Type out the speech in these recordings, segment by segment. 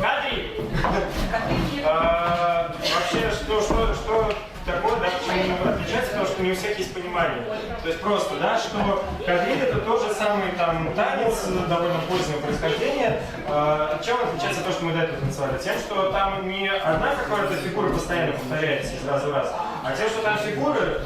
кадриль. Вообще, что такое, да, почему отличается, потому что не у всех есть понимание. То есть просто, да, что кадриль это тот же самый там танец довольно позднего происхождения. Чем отличается то, что мы до этого танцевали? Тем, что там не одна какая-то фигура постоянно повторяется из раза в раз, а тем, что там фигуры,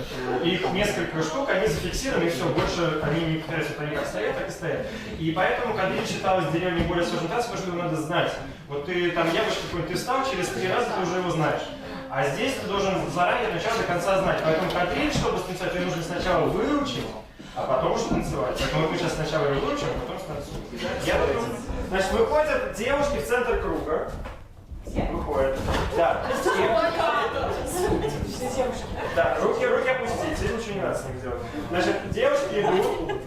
их несколько штук, они зафиксированы, и все, больше они не повторяются, вот они как стоят, так и стоят. И поэтому кадриль считалось в деревне более сложной танцем, потому что его надо знать. Вот ты там яблочко какой-то, ты встал, через 3 раза ты уже его знаешь. А здесь ты должен заранее от начала до конца знать. Поэтому кадриль, чтобы станцевать, тебе нужно сначала выучить, а потом уже танцевать. Поэтому мы сейчас сначала его выучим, а потом станцуем. Значит, выходят девушки в центр круга. Выходят. Да. Да, руки опустите, ничего не надо с них делать. Значит, девушки идут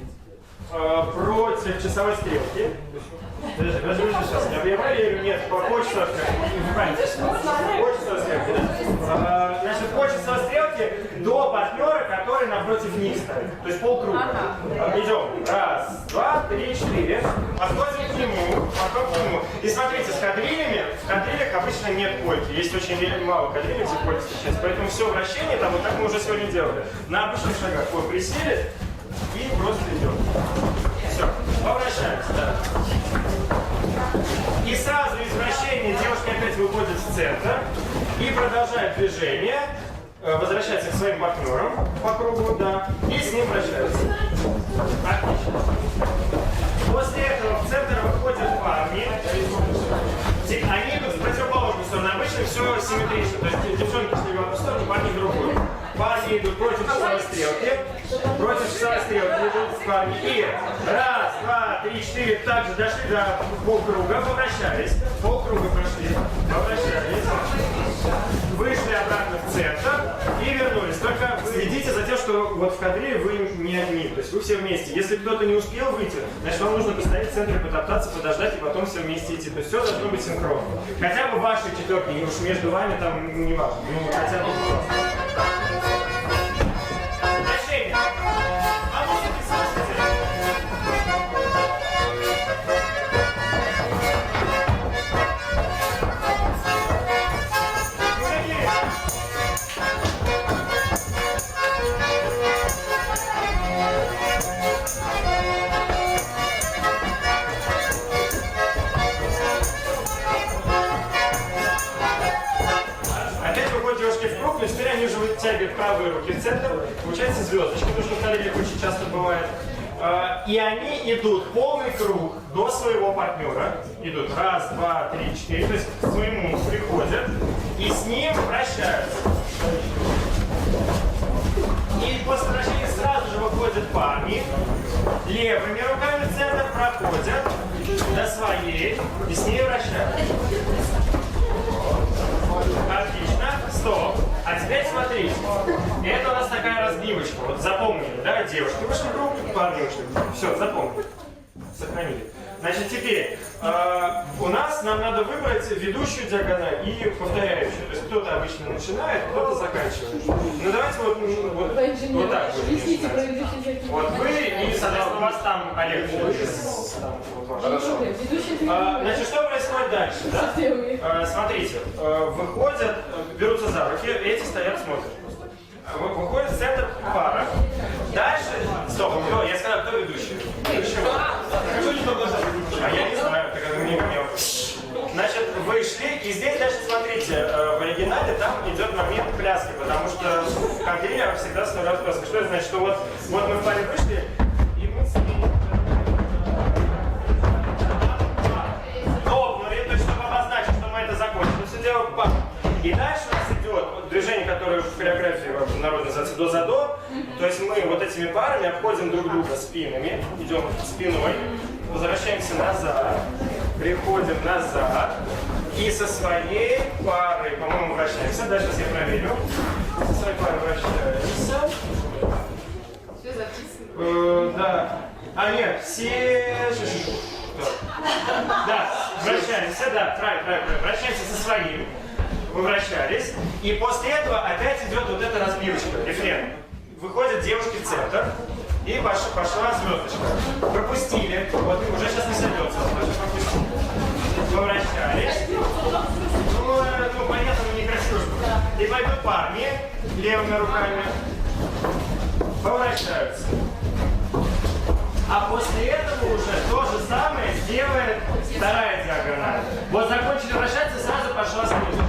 против часовой стрелки. Подожди, сейчас. Я проверю, нет, по часовой стрелке. Значит, по часовой стрелке до партнера, который напротив них стоит. То есть полкруга. Идем. 1, 2, 3, 4. Подходим к нему, потом к нему. И смотрите, с кадриллями, в кадрилях обычно нет польки. Есть очень мало кадрилей, где польки встречается. Поэтому все вращение, там вот так мы уже сегодня делали. На обычных шагах. Вот, присели и просто идем. Все, повращаемся, да. И сразу из вращения девушки опять выходят в центр и продолжают движение, возвращаются к своим партнерам по кругу, да, и с ним вращаются. Отлично. После этого в центр выходят парни. Они идут в противоположную сторону. Обычно все симметрично. То есть девчонки шли в одну сторону, парни в другую. Парни идут против часовой стрелки. Против часовой стрелки идут парни. И 1, 2, 3, 4. Также дошли до полкруга, поворачивались. Полкруга прошли, поворачивались. Вышли обратно в центр и вернулись. Только следите за тем, что вот в кадриле вы не одни. То есть вы все вместе. Если кто-то не успел выйти, значит вам нужно постоять в центре, потоптаться, подождать и потом все вместе идти. То есть все должно быть синхронно. Хотя бы ваши четверки, и уж между вами там не важно. Ну хотя бы вращение. А музыки слышите? Но теперь они уже вытягивают правые руки в центр, получается звездочки, потому что в кадрилях очень часто бывает. И они идут полный круг до своего партнера. Идут 1, 2, 3, 4, то есть к своему приходят и с ним вращаются. И после вращения сразу же выходят парни, левыми руками в центр проходят до своей и с ней вращаются. Отлично, стоп. А теперь смотрите, это у нас такая разбивочка, вот запомнили, да, девушки вышли в круг, парни вышли в круг. Все, запомнили, сохранили. Значит, теперь у нас нам надо выбрать ведущую диагональ и повторяющую. То есть кто-то обычно начинает, кто-то заканчивает. Ну давайте вот так вот. Вот вы и, соответственно, у вас там Олег. Хорошо. Значит, что происходит дальше? Да? Смотрите, выходят, берутся за руки, эти стоят, смотрят. Выходит в центр пара. Дальше... Стоп, я сказал, кто ведущий? А я не знаю, так как мне понял. Значит, вышли, и здесь дальше, смотрите, в оригинале там идет момент пляски, потому что в кадриле всегда вставляют пляски. Что это значит? Что вот мы в паре вышли, и мы сменили. Топнули, то есть чтобы обозначить, что мы это закончили, все дело в пар. И дальше у нас идет движение, которое в хореографии народно называется до-за-до. То есть мы вот этими парами обходим друг друга спинами, идем спиной, возвращаемся назад, приходим назад и со своей парой, по-моему, вращаемся. Дальше я проверю. Со своей парой вращаемся. Все записано? Да. А нет, все... Да, вращаемся, да, правильно. Вращаемся со своим. Вы вращались. И после этого опять идет вот эта разбивочка, рефрен. Выходят девушки в центр. И пошла звездочка. Пропустили. Вот уже сейчас не сойдется. Пропустили. Поворачивались. Ну, понятно, но некрасиво. И пойдут парни левыми руками. Поворачиваются. А после этого уже то же самое делает вторая диагональ. Вот закончили вращаться, сразу пошла снизу.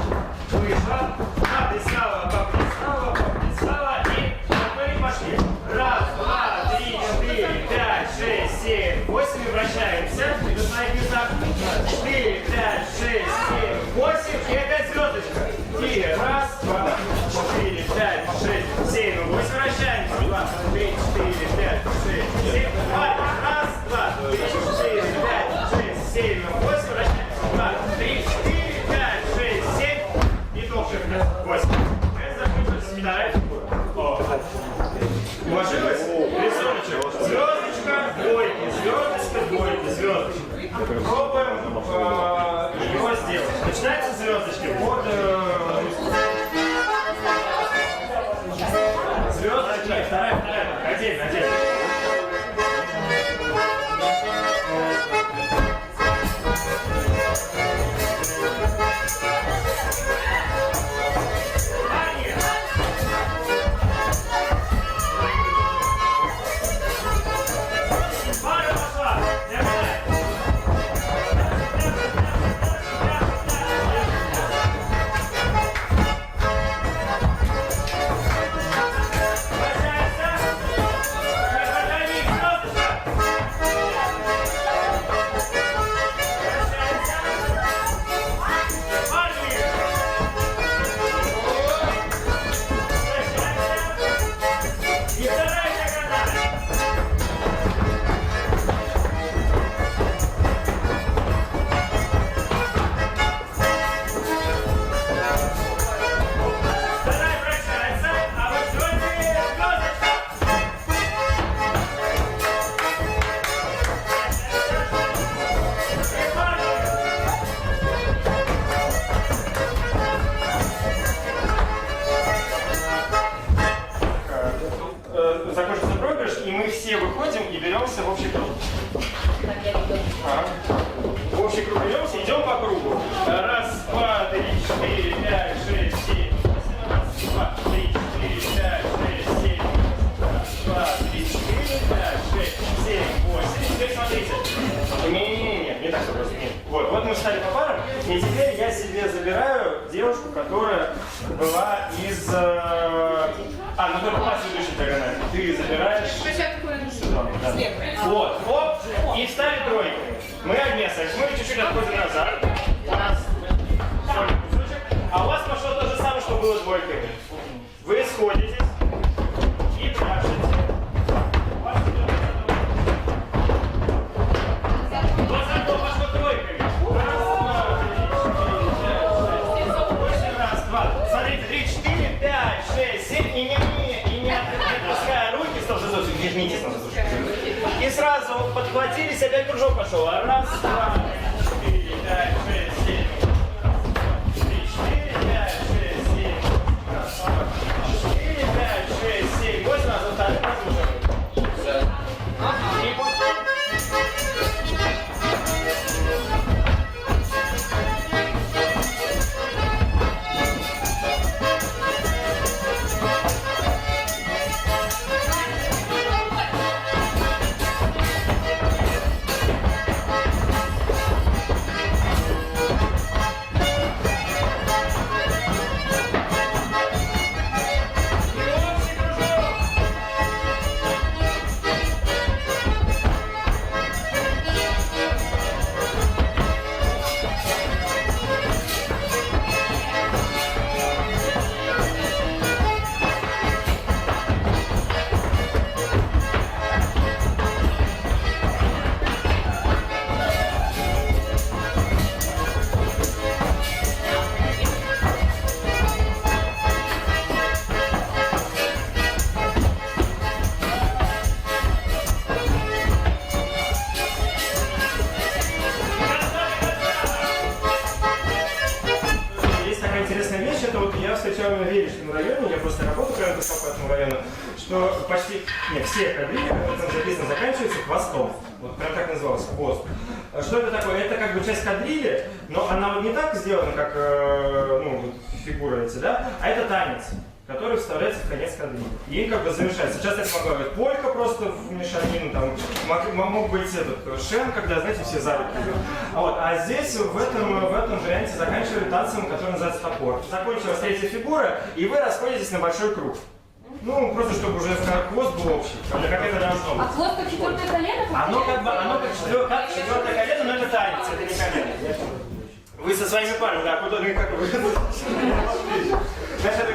Вышла, поплясала, поплясала, поплясала и мы пошли. Раз, два, три, четыре, пять, шесть, семь, восемь. И вращаемся. На своих местах. 4, 5, 6, 7, 8. И опять звездочка. И раз, два, 4, 5, 6, 7, 8. Вращаемся. 2, 3, 4, 5, 6, 7. Раз, два, 3, 4, 5, 6, 7, 8. Вращаемся. 2, 3, 4, 5, 6, 7. И тоже 8. Это закончилась вторая фигура. Уложилась? Рисуночек. Звездочка, двойки, звездочка, двойки, звездочка. Пробуем его сделать. Начинается звездочки под звездочки. Вторая, отдельно. Закончился проигрыш, и мы все выходим и беремся в общий круг. В общий круг беремся, идем по кругу. Раз, два, три, четыре, пять, шесть, семь, восемь. Раз, два, три, четыре, пять, шесть, семь. Раз, два, три, четыре, пять, шесть, семь, восемь. Теперь смотрите. Не так все просто. Вот мы встали по парам, и теперь я себе забираю девушку, которая была из... ну только по следующей диагонали. Ты забираешь... Вот, оп, и встали тройками. Мы одни остались. Мы чуть-чуть отходим назад. У нас сольный кусочек. А у вас пошло то же самое, что было с двойками. Вы сходитесь и пряжете. У вас идет вот зато пошло тройками. Раз, два, три, четыре, пять, шесть, восемь. Раз, два. Смотрите, 3, 4, 5, 6, 7. И не отпуская руки, стоп, не тесно. И сразу подхватились, опять кружок пошел. Раз, два, 4, 5, 6, 7. 3, 4, 5, 6, 7. Раз, два, 4, 5, 6, 7. 8 раз, вот так, после работы по этому району, что почти, нет, все кадрили, как там записано, заканчиваются хвостом. Вот прям так назывался, хвост. Что это такое? Это как бы часть кадрили, но она вот не так сделана, как ну, фигуры эти, да, а это танец, который вставляется в конец кадрили. И как бы завершается. Сейчас это могла быть полька просто в мешанину, там, мог быть этот шен, когда, знаете, все за руки идут. А здесь в этом варианте заканчивали танцем, который называется топор. Закончилась третья фигура, и вы расходитесь на большой круг. Ну, просто чтобы уже хвост был общий, как это должно быть. А хвост как четвертое колено? Оно как четвертое колено, но это танец, это не колено. Вы со своими парами, да, куда как вы. Значит,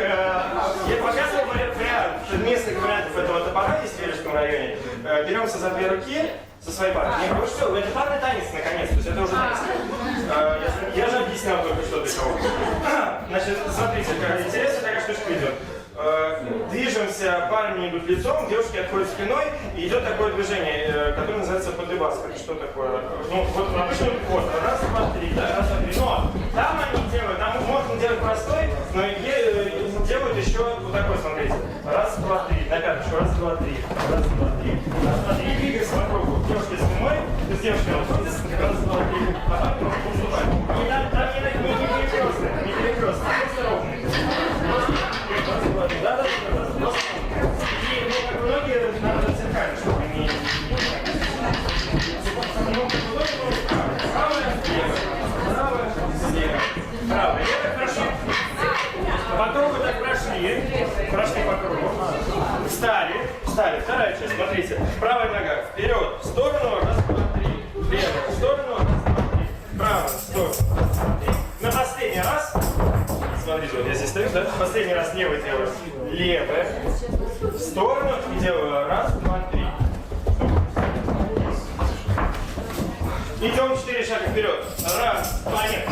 я показывал вариант, несколько вариантов этого топора есть в Тверском районе. Беремся за две руки со своей парой. Не, ну что, это парный танец наконец, то есть это уже танец. Я же объяснял только что для кого. Значит, смотрите, интересная такая штучка идет. Движемся, парни идут лицом, девушки отходят спиной, и идет такое движение, которое называется подлебаска. Что такое? Ну, вот обычно вот, раз, два, три, да, раз, два, три. Но там они делают, там можно делать простой, но делают еще вот такой, смотрите. Раз, два, три, на пяточку, раз, два, три, раз, два, три, раз, два, три, и двигаемся по кругу. Девушки спиной, то есть девушки отходят, раз, два, три, а потом уступаем. И там не перекрестно, просто ровный. Да. И как многие надо зеркально, чтобы не... Правая, слева. Правая, левая, хорошо. По кругу так прошли по кругу. Встали, вторая часть, смотрите. Правая нога вперед, в сторону, раз, два, три. Левая, в сторону, раз, два, три. Правая, в сторону, раз, два, три. На последний раз. Смотрите, вот я здесь стою, да? Последний раз левый делаю. Левая. В сторону и делаю раз, два, три. Идем 4 шага вперед. Раз, два, нет.